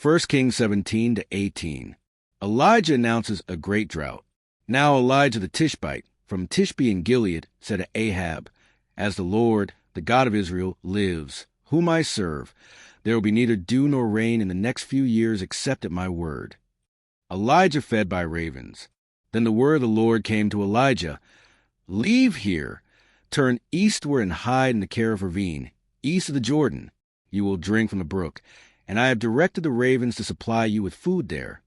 1 Kings 17-18. Elijah announces a great drought. Now Elijah the Tishbite, from Tishbe in Gilead, said to Ahab, "As the Lord, the God of Israel, lives, whom I serve, there will be neither dew nor rain in the next few years except at my word." Elijah fed by ravens. Then the word of the Lord came to Elijah, "Leave here, turn eastward and hide in the Kerith ravine, east of the Jordan. You will drink from the brook, and I have directed the ravens to supply you with food there."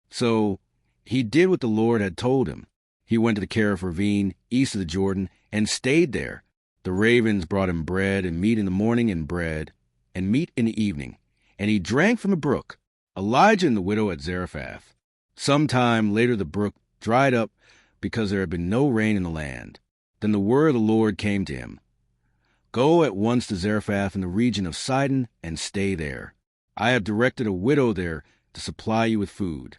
So he did what the Lord had told him. He went to the Kerith ravine, east of the Jordan, and stayed there. The ravens brought him bread and meat in the morning and bread and meat in the evening, and he drank from the brook. Elijah and the widow at Zarephath. Some time later the brook dried up because there had been no rain in the land. Then the word of the Lord came to him, "Go at once to Zarephath in the region of Sidon and stay there. I have directed a widow there to supply you with food."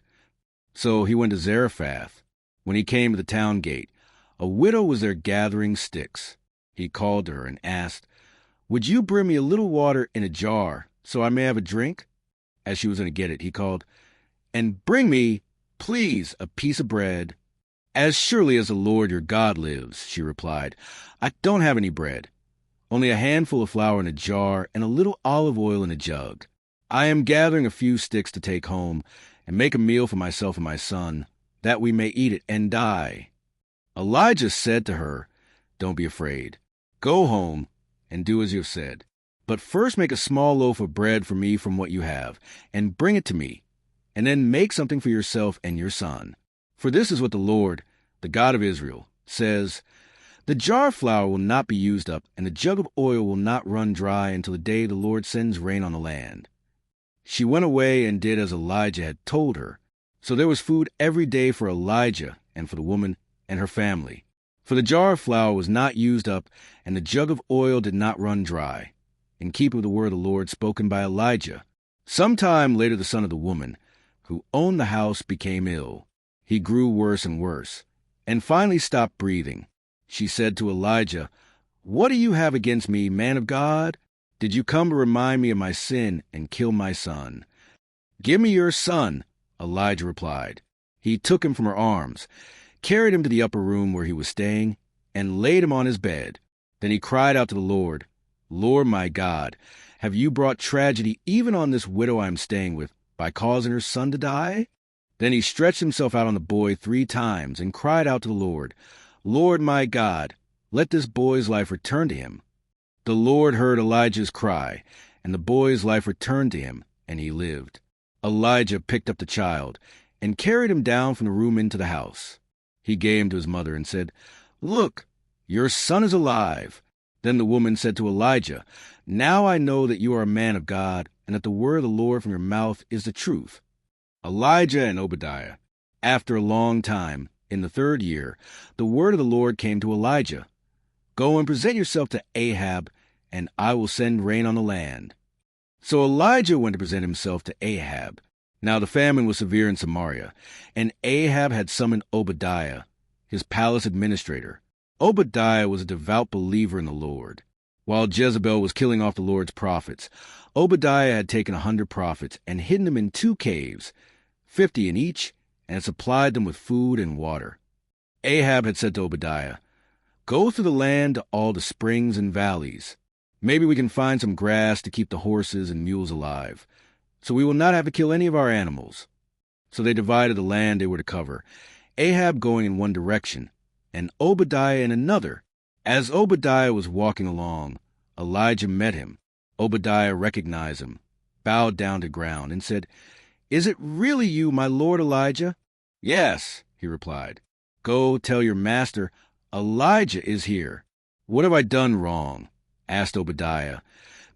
So he went to Zarephath. When he came to the town gate, a widow was there gathering sticks. He called to her and asked, "Would you bring me a little water in a jar so I may have a drink?" As she was going to get it, he called, "And bring me, please, a piece of bread." "As surely as the Lord your God lives," she replied, "I don't have any bread, only a handful of flour in a jar and a little olive oil in a jug. I am gathering a few sticks to take home and make a meal for myself and my son, that we may eat it and die." Elijah said to her, "Don't be afraid. Go home and do as you have said. But first make a small loaf of bread for me from what you have, and bring it to me, and then make something for yourself and your son. For this is what the Lord, the God of Israel, says, the jar of flour will not be used up, and the jug of oil will not run dry until the day the Lord sends rain on the land." She went away and did as Elijah had told her. So there was food every day for Elijah and for the woman and her family. For the jar of flour was not used up, and the jug of oil did not run dry, in keeping with the word of the Lord spoken by Elijah. Some time later the son of the woman, who owned the house, became ill. He grew worse and worse, and finally stopped breathing. She said to Elijah, "What do you have against me, man of God? Did you come to remind me of my sin and kill my son?" "Give me your son," Elijah replied. He took him from her arms, carried him to the upper room where he was staying, and laid him on his bed. Then he cried out to the Lord, "Lord my God, have you brought tragedy even on this widow I am staying with by causing her son to die?" Then he stretched himself out on the boy 3 times and cried out to the Lord, "Lord my God, let this boy's life return to him." The Lord heard Elijah's cry, and the boy's life returned to him, and he lived. Elijah picked up the child and carried him down from the room into the house. He gave him to his mother and said, "Look, your son is alive." Then the woman said to Elijah, "Now I know that you are a man of God, and that the word of the Lord from your mouth is the truth." Elijah and Obadiah. After a long time, in the 3rd year, the word of the Lord came to Elijah, "Go and present yourself to Ahab, and I will send rain on the land." So Elijah went to present himself to Ahab. Now the famine was severe in Samaria, and Ahab had summoned Obadiah, his palace administrator. Obadiah was a devout believer in the Lord. While Jezebel was killing off the Lord's prophets, Obadiah had taken 100 prophets and hidden them in 2 caves, 50 in each, and had supplied them with food and water. Ahab had said to Obadiah, "Go through the land to all the springs and valleys. Maybe we can find some grass to keep the horses and mules alive, so we will not have to kill any of our animals." So they divided the land they were to cover, Ahab going in one direction, and Obadiah in another. As Obadiah was walking along, Elijah met him. Obadiah recognized him, bowed down to ground, and said, "Is it really you, my lord Elijah?" "Yes," he replied. "Go tell your master, Elijah is here." "What have I done wrong?" asked Obadiah,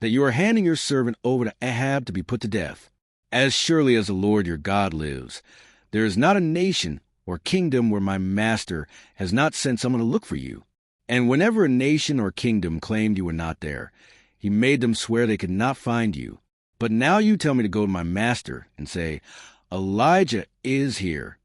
"that you are handing your servant over to Ahab to be put to death? As surely as the Lord your God lives, there is not a nation or kingdom where my master has not sent someone to look for you. And whenever a nation or kingdom claimed you were not there, he made them swear they could not find you. But now you tell me to go to my master and say, Elijah is here.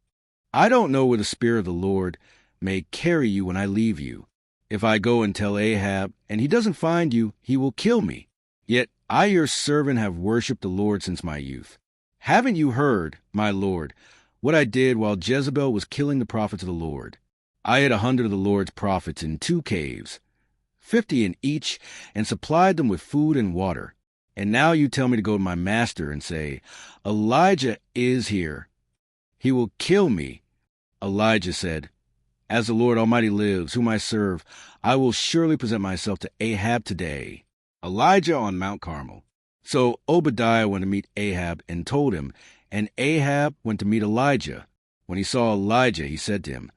I don't know where the Spirit of the Lord may carry you when I leave you. If I go and tell Ahab, and he doesn't find you, he will kill me. Yet I, your servant, have worshipped the Lord since my youth. Haven't you heard, my lord, what I did while Jezebel was killing the prophets of the Lord? I hid 100 of the Lord's prophets in 2 caves, 50 in each, and supplied them with food and water. And now you tell me to go to my master and say, Elijah is here. He will kill me. Elijah said, As the Lord Almighty lives, whom I serve, I will surely present myself to Ahab today. Elijah on Mount Carmel. So Obadiah went to meet Ahab and told him, and Ahab went to meet Elijah. When he saw Elijah, he said to him,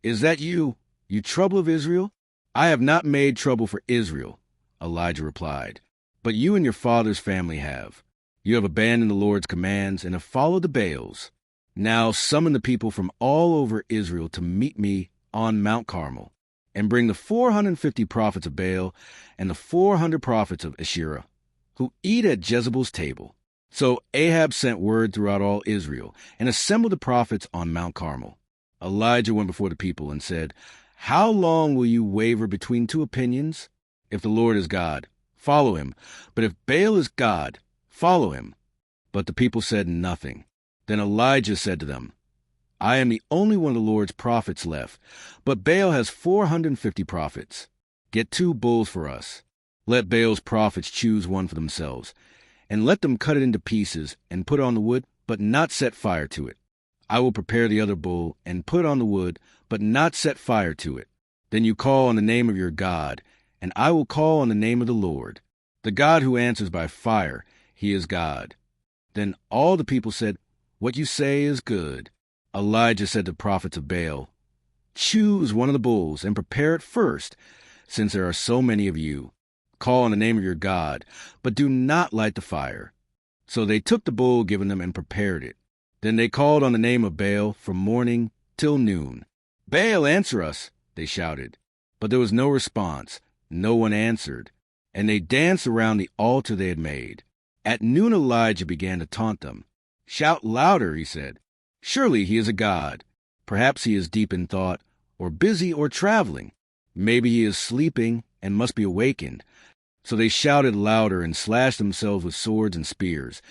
Is that you, you trouble of Israel? I have not made trouble for Israel, Elijah replied, but you and your father's family have. You have abandoned the Lord's commands and have followed the Baals. Now summon the people from all over Israel to meet me on Mount Carmel, and bring the 450 prophets of Baal and the 400 prophets of Asherah, who eat at Jezebel's table. So Ahab sent word throughout all Israel, and assembled the prophets on Mount Carmel. Elijah went before the people and said, How long will you waver between 2 opinions? If the Lord is God, follow him. But if Baal is God, follow him. But the people said nothing. Then Elijah said to them, I am the only one of the Lord's prophets left, but Baal has 450 prophets. Get 2 bulls for us. Let Baal's prophets choose one for themselves, and let them cut it into pieces and put on the wood, but not set fire to it. I will prepare the other bull and put on the wood, but not set fire to it. Then you call on the name of your God, and I will call on the name of the Lord. The God who answers by fire, he is God. Then all the people said, What you say is good. Elijah said to the prophets of Baal, Choose one of the bulls and prepare it first, since there are so many of you. Call on the name of your God, but do not light the fire. So they took the bull given them and prepared it. Then they called on the name of Baal from morning till noon. Baal, answer us, they shouted. But there was no response. No one answered. And they danced around the altar they had made. At noon Elijah began to taunt them. Shout louder, he said. Surely he is a god. Perhaps he is deep in thought, or busy or traveling. Maybe he is sleeping and must be awakened. So they shouted louder and slashed themselves with swords and spears,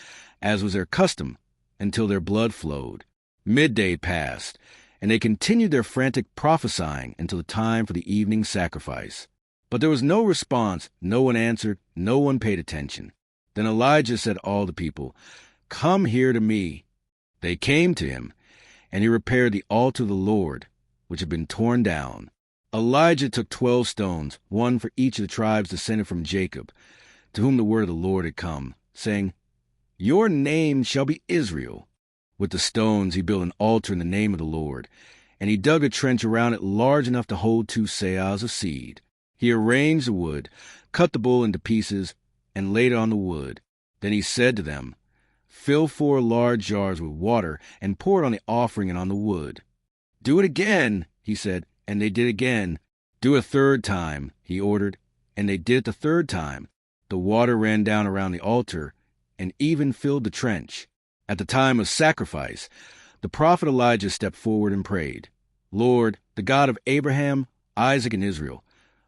as was their custom, until their blood flowed. Midday passed, and they continued their frantic prophesying until the time for the evening sacrifice. But there was no response, no one answered, no one paid attention. Then Elijah said to all the people, Come here to me. They came to him, and he repaired the altar of the Lord, which had been torn down. Elijah took 12 stones, one for each of the tribes descended from Jacob, to whom the word of the Lord had come, saying, Your name shall be Israel. With the stones he built an altar in the name of the Lord, and he dug a trench around it large enough to hold 2 seahs of seed. He arranged the wood, cut the bull into pieces, and laid it on the wood. Then he said to them, Fill 4 large jars with water, and pour it on the offering and on the wood. Do it again, he said, and they did again. Do it a 3rd time, he ordered, and they did it the 3rd time. The water ran down around the altar, and even filled the trench. At the time of sacrifice, the prophet Elijah stepped forward and prayed, Lord, the God of Abraham, Isaac, and Israel,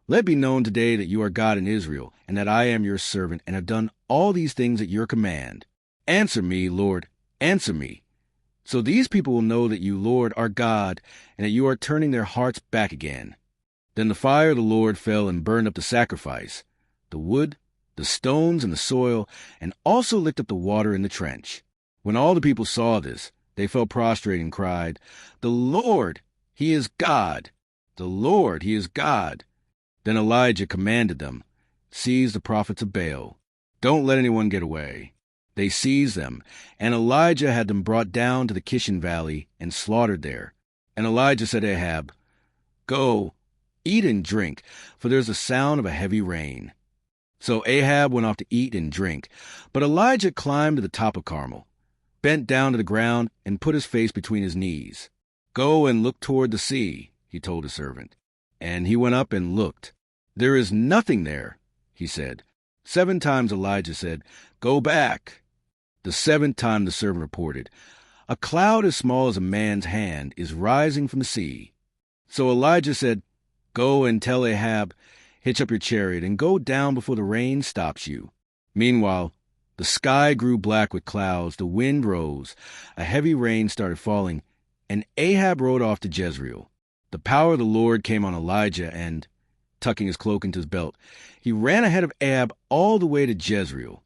let it be known today that you are God in Israel, and that I am your servant, and have done all these things at your command. Answer me, Lord, answer me. So these people will know that you, Lord, are God, and that you are turning their hearts back again. Then the fire of the Lord fell and burned up the sacrifice, the wood, the stones, and the soil, and also licked up the water in the trench. When all the people saw this, they fell prostrate and cried, The Lord, he is God! The Lord, he is God! Then Elijah commanded them, Seize the prophets of Baal. Don't let anyone get away. They seized them, and Elijah had them brought down to the Kishon Valley and slaughtered there. And Elijah said to Ahab, Go, eat and drink, for there is a sound of a heavy rain. So Ahab went off to eat and drink, but Elijah climbed to the top of Carmel, bent down to the ground, and put his face between his knees. Go and look toward the sea, he told his servant. And he went up and looked. There is nothing there, he said. 7 times Elijah said, Go back. The 7th time the servant reported, A cloud as small as a man's hand is rising from the sea. So Elijah said, Go and tell Ahab, Hitch up your chariot and go down before the rain stops you. Meanwhile, The sky grew black with clouds, the wind rose, a heavy rain started falling, and Ahab rode off to Jezreel. The power of the Lord came on Elijah, and, tucking his cloak into his belt, he ran ahead of Ahab all the way to Jezreel.